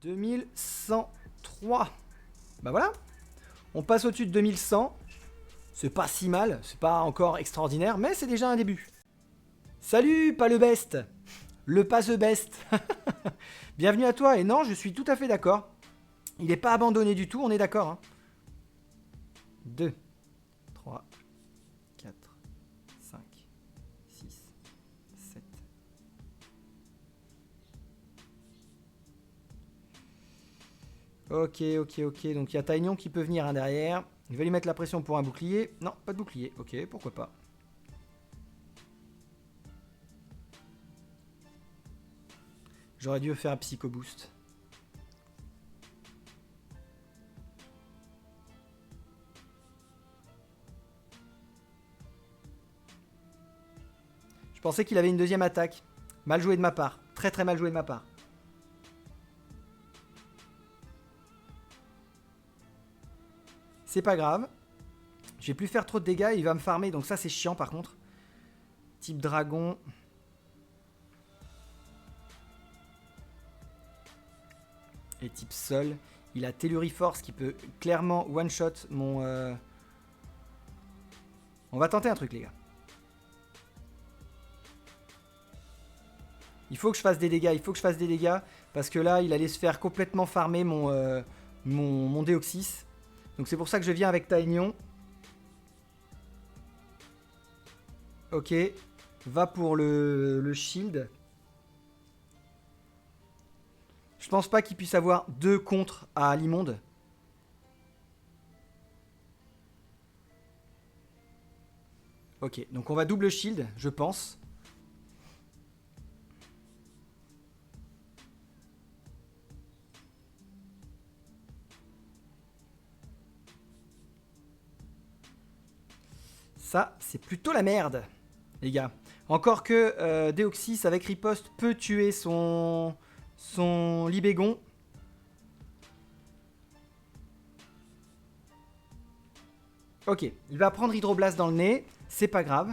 2103. Bah voilà. On passe au-dessus de 2100. C'est pas si mal. C'est pas encore extraordinaire, mais c'est déjà un début. Salut, pas le best. Le pas the best. Bienvenue à toi. Et non, je suis tout à fait d'accord. Il n'est pas abandonné du tout, on est d'accord. Hein. 2, 3, 4, 5, 6, 7. Ok. Donc il y a Taignon qui peut venir derrière. Il va lui mettre la pression pour un bouclier. Non, pas de bouclier. Ok, pourquoi pas. J'aurais dû faire un Psycho Boost. Je pensais qu'il avait une deuxième attaque. Mal joué de ma part. Très très mal joué de ma part. C'est pas grave. Je vais plus faire trop de dégâts. Il va me farmer. Donc ça c'est chiant par contre. Type dragon. Et type sol. Il a Telluriforce qui peut clairement one-shot mon... On va tenter un truc les gars. Il faut que je fasse des dégâts. Parce que là, il allait se faire complètement farmer mon Deoxys. Donc c'est pour ça que je viens avec Taignon. Ok. Va pour le shield. Je pense pas qu'il puisse avoir 2 contres à l'immonde. Ok, donc on va double shield, je pense. Ça, c'est plutôt la merde, les gars. Encore que Deoxys avec riposte peut tuer son Libégon. Ok, il va prendre Hydroblast dans le nez. C'est pas grave.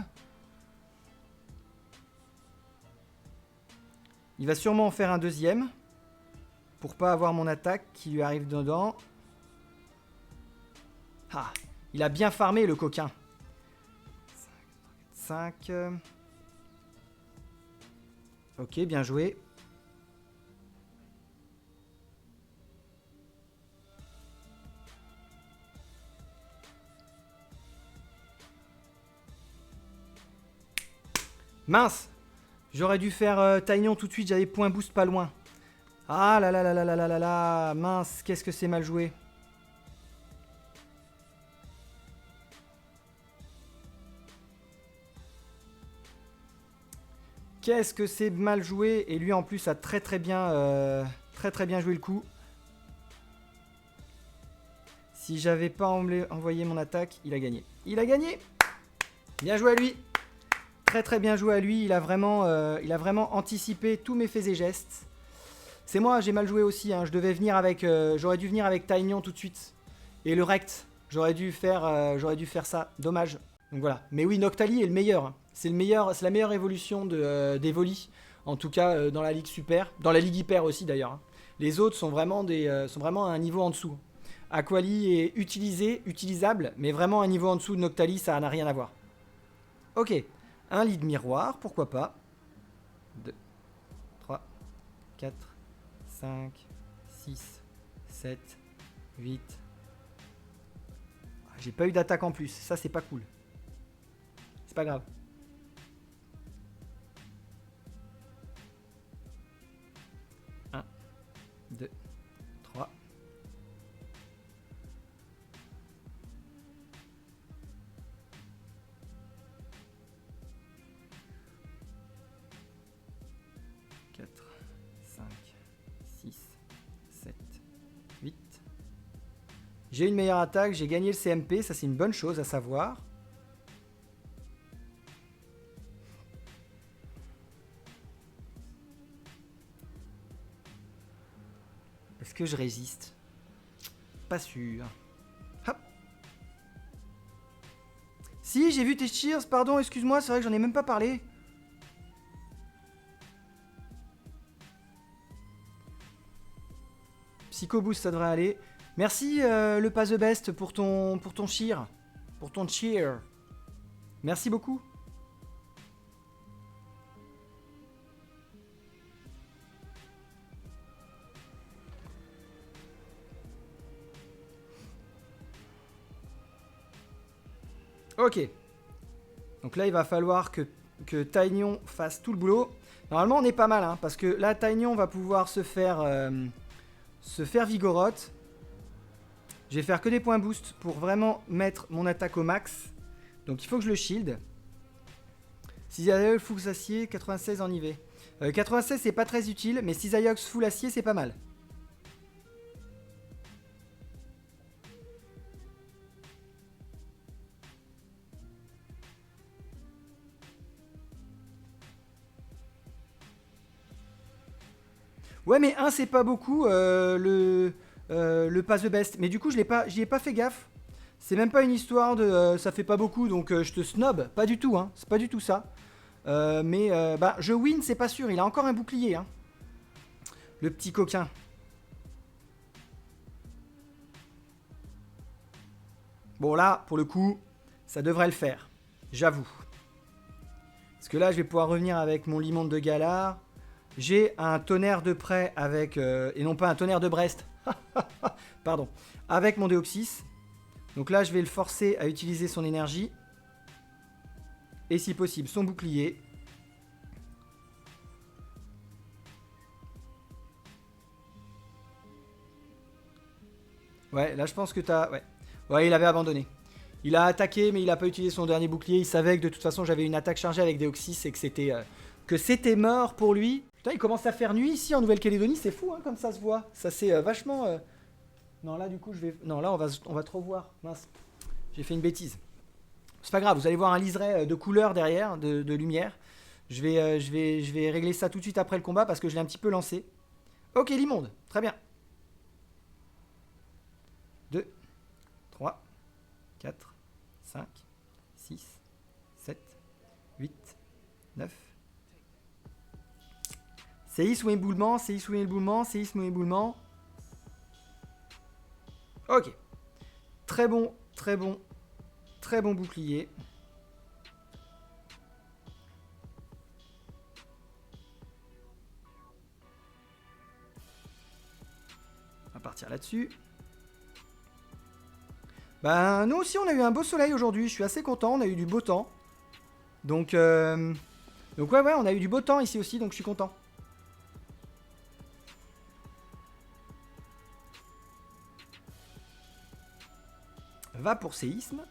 Il va sûrement en faire un deuxième. Pour pas avoir mon attaque qui lui arrive dedans. Ah, il a bien farmé le coquin. 5. Ok, bien joué. Mince! J'aurais dû faire Taignon tout de suite, j'avais point boost pas loin. Ah là là là là là là là là, mince, qu'est-ce que c'est mal joué. Qu'est-ce que c'est mal joué. Et lui en plus a très très bien joué le coup. Si j'avais pas envoyé mon attaque, il a gagné. Il a gagné. Bien joué à lui. Très très bien joué à lui. Il a vraiment anticipé tous mes faits et gestes. C'est moi, j'ai mal joué aussi. Hein. J'aurais dû venir avec Taignon tout de suite. Et le rect. J'aurais dû faire ça. Dommage. Donc voilà. Mais oui, Noctali est le meilleur. C'est la meilleure évolution des Volis. En tout cas, dans la Ligue Super. Dans la Ligue Hyper aussi d'ailleurs. Les autres sont vraiment à un niveau en dessous. Aquali est utilisable, mais vraiment à un niveau en dessous de Noctali, ça n'a rien à voir. Ok. Un lead miroir, pourquoi pas. 2, 3, 4, 5, 6, 7, 8. J'ai pas eu d'attaque en plus, ça c'est pas cool. C'est pas grave. Un, 2, 3. 4, 5, 6, 7, 8. J'ai une meilleure attaque, j'ai gagné le CMP, ça c'est une bonne chose à savoir. Est-ce que je résiste? Pas sûr. Hop. Si, j'ai vu tes cheers, pardon, excuse-moi, c'est vrai que j'en ai même pas parlé. Psycho Boost, ça devrait aller. Merci le Pas The Best pour ton cheer. Pour ton cheer. Merci beaucoup. Ok. Donc là, il va falloir que Taignon fasse tout le boulot. Normalement, on est pas mal, hein, parce que là, Taignon va pouvoir se faire vigorote. Je vais faire que des points boost pour vraiment mettre mon attaque au max. Donc il faut que je le shield. Cisaiox full acier, 96 en IV. 96 c'est pas très utile, mais Cisaiox full acier c'est pas mal. Ouais mais 1 c'est pas beaucoup le Pas The Best. Mais du coup j'y ai pas fait gaffe. C'est même pas une histoire de ça fait pas beaucoup donc je te snob. Pas du tout, hein. C'est pas du tout ça. Bah je win c'est pas sûr. Il a encore un bouclier, hein. Le petit coquin. Bon là pour le coup ça devrait le faire. J'avoue. Parce que là je vais pouvoir revenir avec mon Limonde de Galar. J'ai un tonnerre de près avec... et non pas un tonnerre de Brest. Pardon. Avec mon Déoxys. Donc là, je vais le forcer à utiliser son énergie. Et si possible, son bouclier. Ouais, là, je pense que t'as... Ouais. Ouais, il avait abandonné. Il a attaqué, mais il n'a pas utilisé son dernier bouclier. Il savait que de toute façon, j'avais une attaque chargée avec Déoxys et que c'était mort pour lui. Putain, il commence à faire nuit ici en Nouvelle-Calédonie, c'est fou, hein, comme ça se voit. Ça c'est vachement... Non, là du coup, je vais... Non, là, on va trop voir. Mince, j'ai fait une bêtise. C'est pas grave, vous allez voir un liseré de couleur derrière, de lumière. Je vais régler ça tout de suite après le combat parce que je l'ai un petit peu lancé. Ok, l'immonde, très bien. 2, 3, 4, 5, 6, 7, 8, 9... Séisme ou éboulement, séisme ou éboulement, séisme ou éboulement. Ok. Très bon, très bon, très bon bouclier. On va partir là-dessus. Ben, nous aussi, on a eu un beau soleil aujourd'hui. Je suis assez content. On a eu du beau temps. Donc ouais, on a eu du beau temps ici aussi, donc je suis content. Va pour séisme.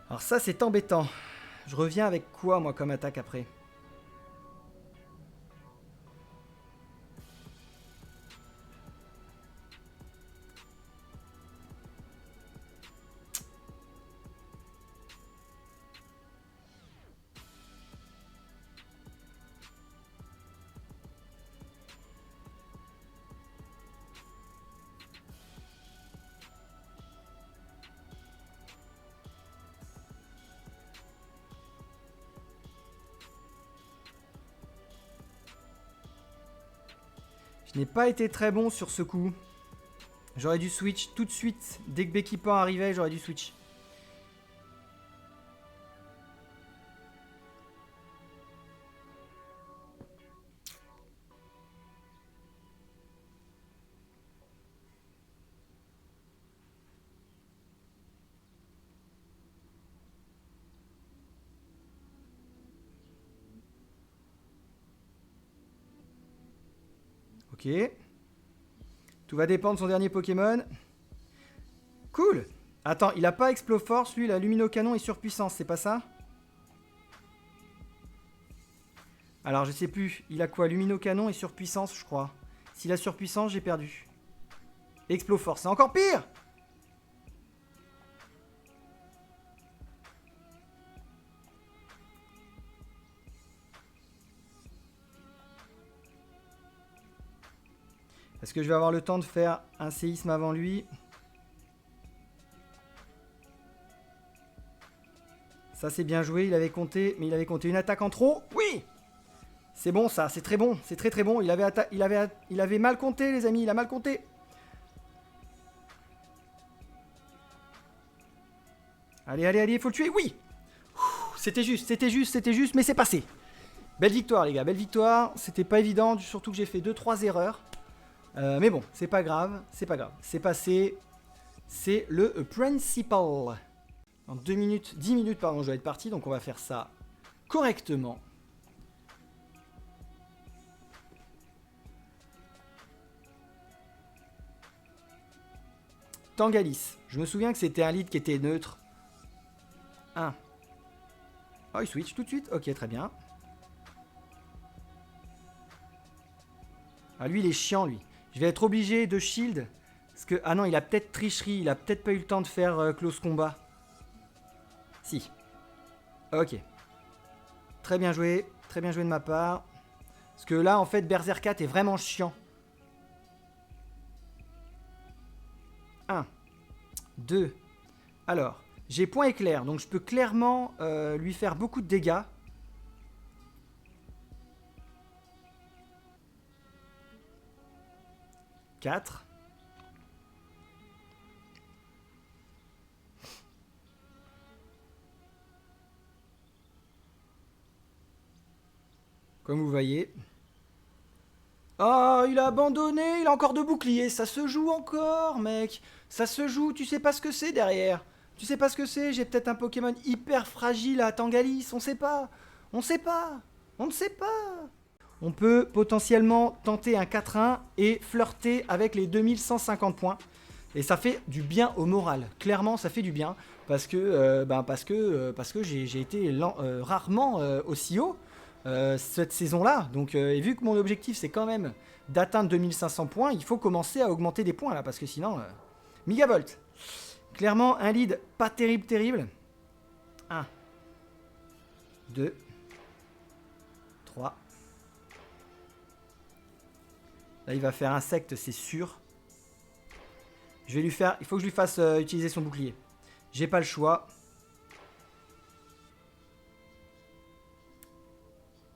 Alors ça, c'est embêtant. Je reviens avec quoi, moi, comme attaque après ? Je n'ai pas été très bon sur ce coup. J'aurais dû switch tout de suite. Dès que Becky Pan arrivait, j'aurais dû switch. Ok. Tout va dépendre de son dernier Pokémon. Cool. Attends, il a pas Exploforce, lui, il a Luminocanon et Surpuissance, c'est pas ça? Alors, je sais plus. Il a quoi? Luminocanon et Surpuissance, je crois. S'il a Surpuissance, j'ai perdu. Exploforce, c'est encore pire! Est-ce que je vais avoir le temps de faire un séisme avant lui? Ça c'est bien joué, il avait compté, mais il avait compté une attaque en trop. Oui! C'est bon ça, c'est très bon, c'est très très bon. Il avait mal compté les amis, il a mal compté. Allez, allez, allez, il faut le tuer, oui! C'était juste, mais c'est passé. Belle victoire les gars, belle victoire. C'était pas évident, surtout que j'ai fait 2-3 erreurs. Mais bon, c'est pas grave, c'est pas grave. C'est passé, c'est le principal. En 2 minutes, 10 minutes pardon, je dois être parti, donc on va faire ça correctement. Tangalis, je me souviens que c'était un lead qui était neutre. 1. Oh, il switch tout de suite, ok très bien. Ah lui il est chiant lui. Je vais être obligé de shield. Parce que, ah non, il a peut-être tricherie, il a peut-être pas eu le temps de faire close combat. Si. Ok. Très bien joué de ma part. Parce que là, en fait, Berserkat est vraiment chiant. 1. 2. Alors, j'ai point éclair, donc je peux clairement lui faire beaucoup de dégâts. 4. Comme vous voyez. Oh, il a abandonné, il a encore 2 boucliers. Ça se joue encore, mec. Ça se joue, tu sais pas ce que c'est derrière. Tu sais pas ce que c'est, j'ai peut-être un Pokémon hyper fragile à Tangalis, on sait pas. On sait pas. On ne sait pas. On peut potentiellement tenter un 4-1 et flirter avec les 2150 points. Et ça fait du bien au moral. Clairement, ça fait du bien. Parce que, j'ai été rarement aussi haut cette saison-là. Donc, et vu que mon objectif, c'est quand même d'atteindre 2500 points, il faut commencer à augmenter des points là. Parce que sinon, Megavolt. Clairement, un lead pas terrible, terrible. 1, 2, 3. Là, il va faire insecte, c'est sûr. Je vais lui faire... Il faut que je lui fasse utiliser son bouclier. J'ai pas le choix.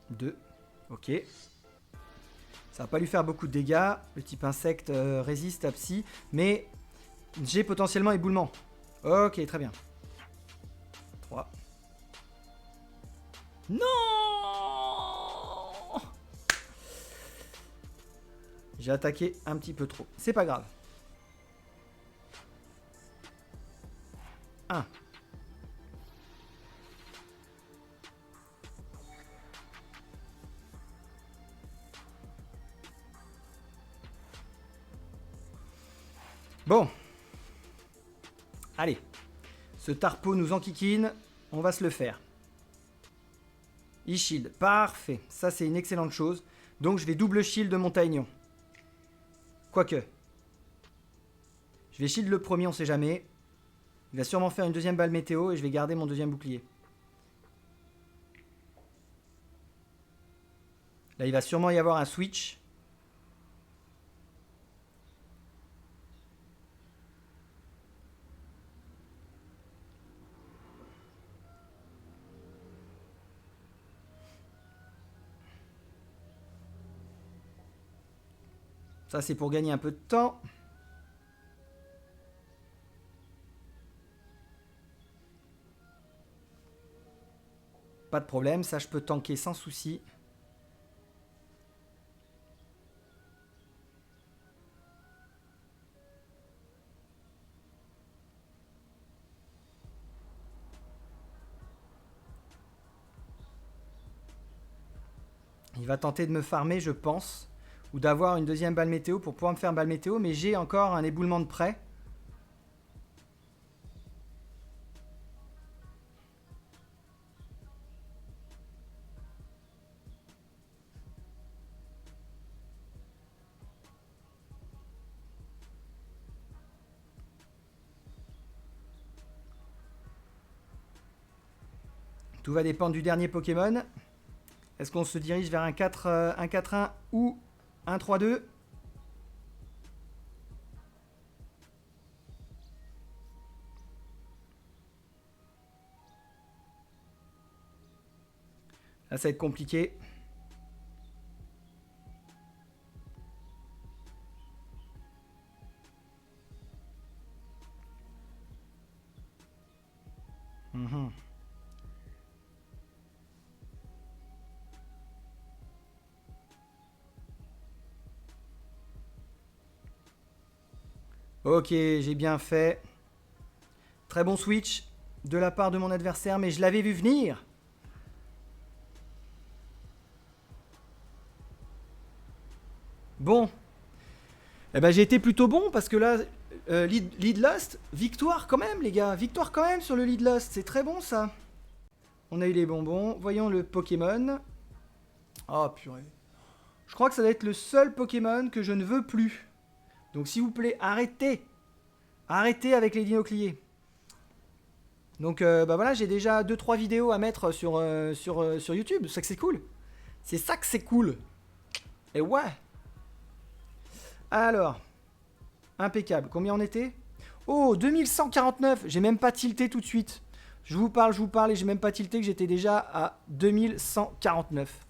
2. Ok. Ça va pas lui faire beaucoup de dégâts. Le type insecte résiste à psy. Mais j'ai potentiellement éboulement. Ok, très bien. 3. Non! J'ai attaqué un petit peu trop. C'est pas grave. 1. Bon. Allez. Ce Tarpo nous enquiquine. On va se le faire. E-shield. Parfait. Ça, c'est une excellente chose. Donc, je vais double shield de mon Taignon. Quoique. Je vais shield le premier, on sait jamais. Il va sûrement faire une deuxième balle météo et je vais garder mon deuxième bouclier. Là, il va sûrement y avoir un switch. Ça, c'est pour gagner un peu de temps. Pas de problème, ça, je peux tanker sans souci. Il va tenter de me farmer, je pense. Ou d'avoir une deuxième balle météo pour pouvoir me faire une balle météo. Mais j'ai encore un éboulement de près. Tout va dépendre du dernier Pokémon. Est-ce qu'on se dirige vers un 4-1 ou un 3-2 ? Là, ça va être compliqué. Mhm. Ok, j'ai bien fait. Très bon switch de la part de mon adversaire, mais je l'avais vu venir. Bon. Eh ben, j'ai été plutôt bon parce que là, lead lost, victoire quand même, les gars. Victoire quand même sur le lead lost. C'est très bon, ça. On a eu les bonbons. Voyons le Pokémon. Oh, purée. Je crois que ça doit être le seul Pokémon que je ne veux plus. Donc, s'il vous plaît, arrêtez. Arrêtez avec les dinocliers. Donc, bah voilà, j'ai déjà 2-3 vidéos à mettre sur YouTube. C'est ça que c'est cool. C'est ça que c'est cool. Et ouais. Alors, impeccable. Combien on était? Oh, 2149. J'ai même pas tilté tout de suite. Je vous parle et j'ai même pas tilté que j'étais déjà à 2149.